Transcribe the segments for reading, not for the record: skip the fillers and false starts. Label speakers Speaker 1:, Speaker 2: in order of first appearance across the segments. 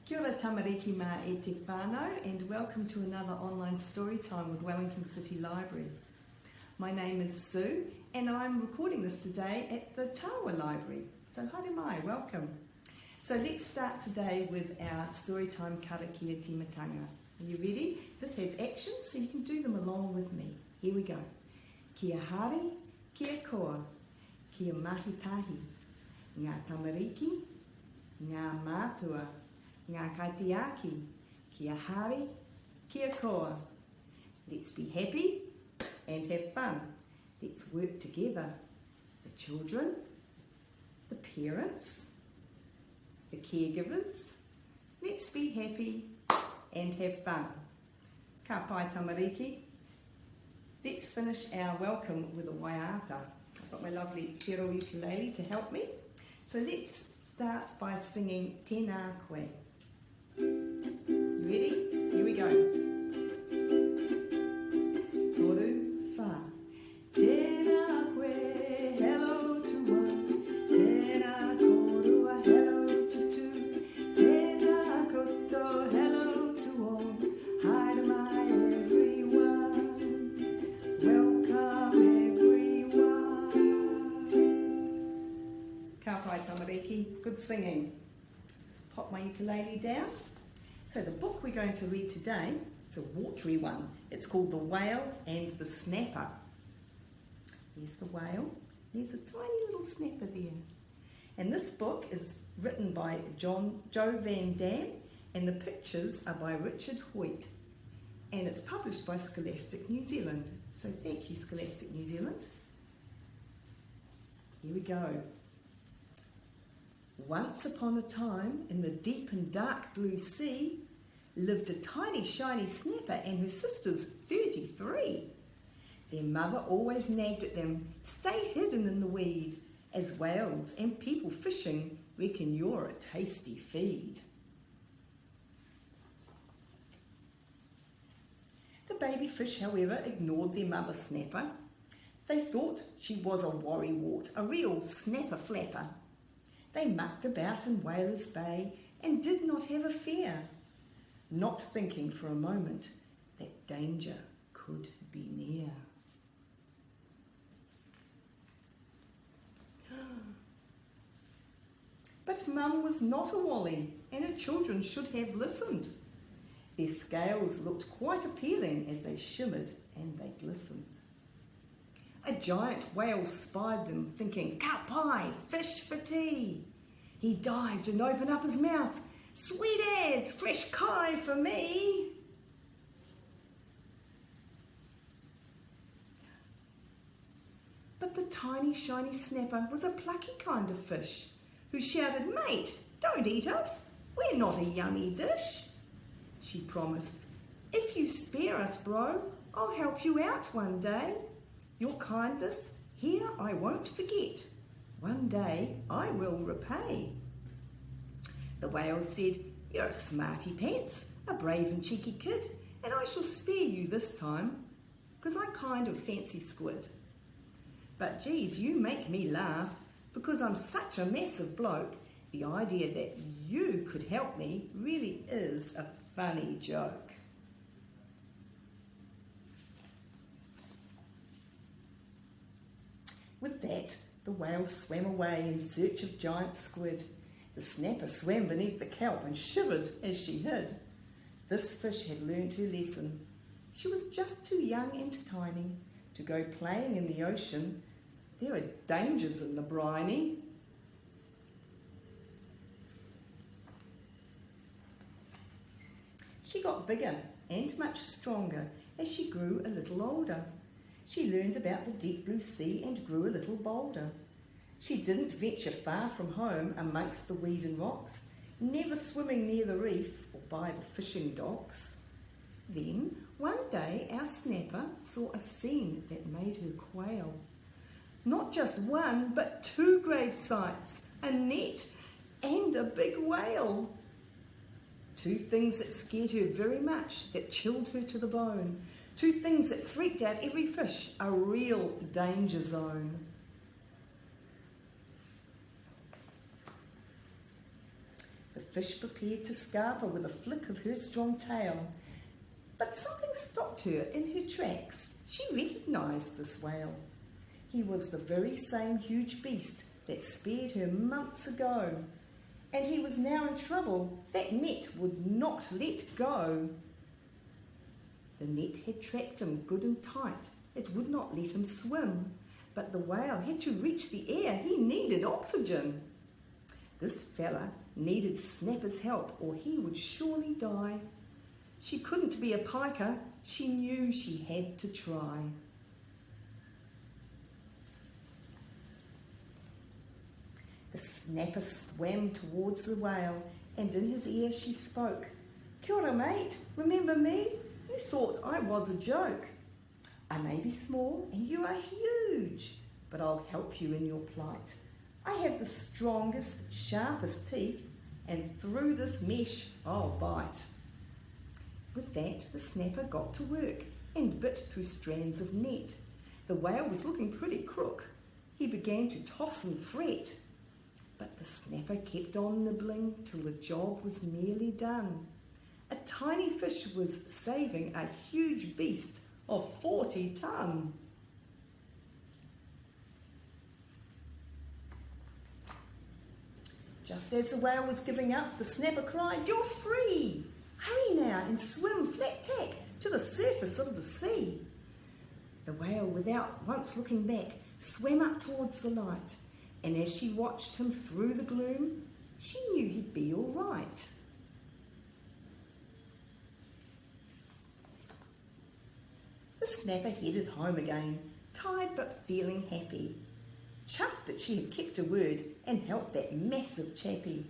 Speaker 1: Kia ora tamariki mā e te whānau, and welcome to another online story time with Wellington City Libraries. My name is Sue and I'm recording this today at the Tawa Library. So haere mai, welcome. So let's start today with our storytime karakia timatanga. Are you ready? This has actions so you can do them along with me. Here we go. Kia hari, kia koa, kia mahitahi, ngā tamariki, ngā mātua, ngā kaitiaki, kia hari, kia koa. Let's be happy and have fun. Let's work together. The children, the parents, the caregivers. Let's be happy and have fun. Ka pai tamariki. Let's finish our welcome with a waiata. I've got my lovely whiro ukulele to help me. So let's start by singing Tēnā koe. You ready? Here we go. Toru wha. Tēnā koe, hello to one. Tēnā korua, hello to two. Tēnā koutou, hello to all. Haere mai everyone. Welcome everyone. Ka pai tamariki. Good singing. Let's pop my ukulele down. So the book we're going to read today, it's a watery one. It's called The Whale and the Snapper. Here's the whale. There's a tiny little snapper there. And this book is written by Joe Van Dam, and the pictures are by Richard Hoyt. And it's published by Scholastic New Zealand. So thank you, Scholastic New Zealand. Here we go. Once upon a time, in the deep and dark blue sea, lived a tiny shiny snapper and her sisters 33. Their mother always nagged at them, stay hidden in the weed, as whales and people fishing reckon you're a tasty feed. The baby fish, however, ignored their mother snapper. They thought she was a worrywart, a real snapper flapper. They mucked about in Whalers Bay and did not have a fear, not thinking for a moment that danger could be near. But Mum was not a wally, and her children should have listened. Their scales looked quite appealing as they shimmered and they glistened. A giant whale spied them, thinking, ka pai, fish for tea. He dived and opened up his mouth. Sweet as, fresh kai for me. But the tiny shiny snapper was a plucky kind of fish who shouted, mate, don't eat us. We're not a yummy dish. She promised, if you spare us, bro, I'll help you out one day. Your kindness here I won't forget. One day I will repay. The whale said, you're a smarty pants, a brave and cheeky kid, and I shall spare you this time, 'cause I kind of fancy squid. But geez, you make me laugh, because I'm such a massive bloke, the idea that you could help me really is a funny joke. With that, the whale swam away in search of giant squid. The snapper swam beneath the kelp and shivered as she hid. This fish had learned her lesson. She was just too young and tiny to go playing in the ocean. There are dangers in the briny. She got bigger and much stronger as she grew a little older. She learned about the deep blue sea and grew a little bolder. She didn't venture far from home amongst the weed and rocks, never swimming near the reef or by the fishing docks. Then, one day, our snapper saw a scene that made her quail. Not just one, but two grave sites, a net and a big whale. Two things that scared her very much, that chilled her to the bone. Two things that freaked out every fish, a real danger zone. fish prepared to scarper with a flick of her strong tail. But something stopped her in her tracks. She recognised this whale. He was the very same huge beast that spared her months ago. And he was now in trouble. That net would not let go. The net had trapped him good and tight. It would not let him swim. But the whale had to reach the air. He needed oxygen. This fella needed Snapper's help or he would surely die. She couldn't be a piker. She knew she had to try. The Snapper swam towards the whale and in his ear she spoke. "Kia ora, mate. Remember me? You thought I was a joke. I may be small and you are huge, but I'll help you in your plight. I have the strongest, sharpest teeth, and through this mesh I'll bite." With that, the Snapper got to work and bit through strands of net. The whale was looking pretty crook. He began to toss and fret. But the Snapper kept on nibbling till the job was nearly done. A tiny fish was saving a huge beast of 40 ton. Just as the whale was giving up, the Snapper cried, "You're free! Hurry now and swim flat tack to the surface of the sea." The whale, without once looking back, swam up towards the light, and as she watched him through the gloom, she knew he'd be all right. The Snapper headed home again, tired but feeling happy. Chuffed that she had kept her word and helped that massive chappie.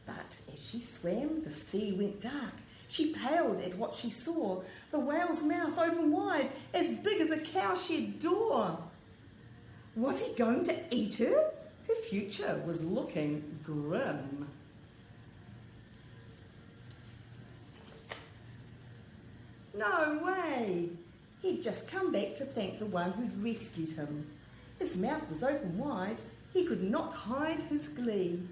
Speaker 1: But as she swam, the sea went dark. She paled at what she saw. The whale's mouth open wide, as big as a cowshed door. Was he going to eat her? Her future was looking grim. No way! He'd just come back to thank the one who'd rescued him. His mouth was open wide. He could not hide his glee.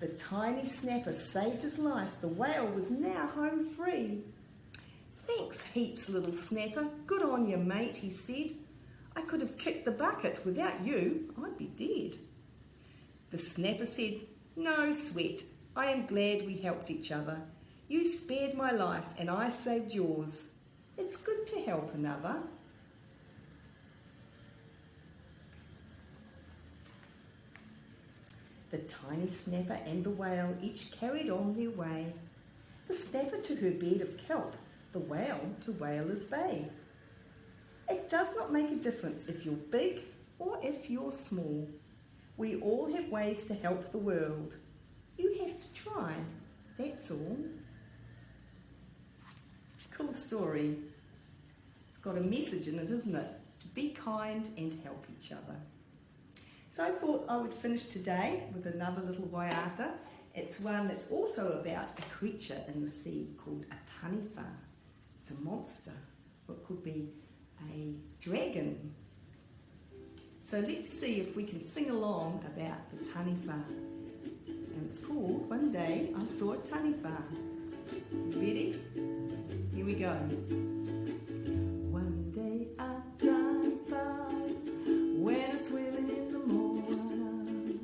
Speaker 1: The tiny Snapper saved his life. The whale was now home free. "Thanks heaps, little Snapper. Good on you, mate," he said. "I could have kicked the bucket. Without you, I'd be dead." The Snapper said, "No sweat. I am glad we helped each other. You spared my life and I saved yours. It's good to help another." The tiny Snapper and the whale each carried on their way. The Snapper to her bed of kelp, the whale to Whalers Bay. It does not make a difference if you're big or if you're small. We all have ways to help the world. You have to try, that's all. Cool story. It's got a message in it, isn't it? To be kind and help each other. So I thought I would finish today with another little waiata. It's one that's also about a creature in the sea called a taniwha. It's a monster, or it could be a dragon. So let's see if we can sing along about the taniwha. And it's called One Day I Saw a Taniwha. You ready? Here we go. One day a taniwha went swimming in the morning.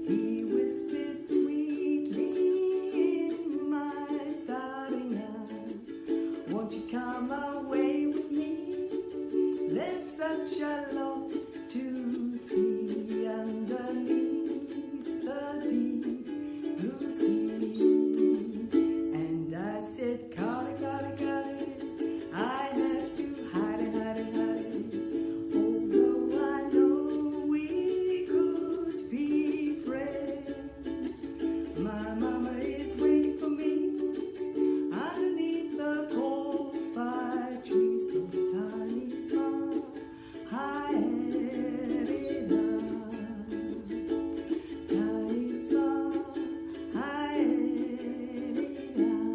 Speaker 1: He whispered sweetly in my darling, won't you come away with me? There's such a lot to see underneath the deep blue sea. And I said, got it, got it, got it. I have to hide it, hide it, hide it. Although I know we could be friends, my mama is waiting for me underneath the coal-fired tree, so tiny far. I had it up, tiny far. I had it up,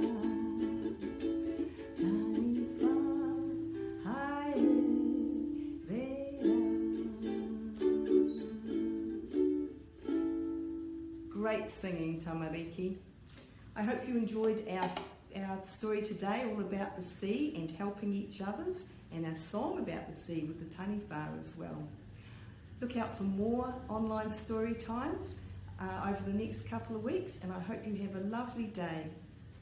Speaker 1: tiny far. I had it up. Great singing, Tamariki. I hope you enjoyed our story today all about the sea and helping each others, and our song about the sea with the taniwha as well. Look out for more online story times over the next couple of weeks, and I hope you have a lovely day.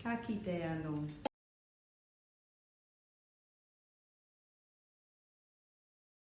Speaker 1: Ka kite anō.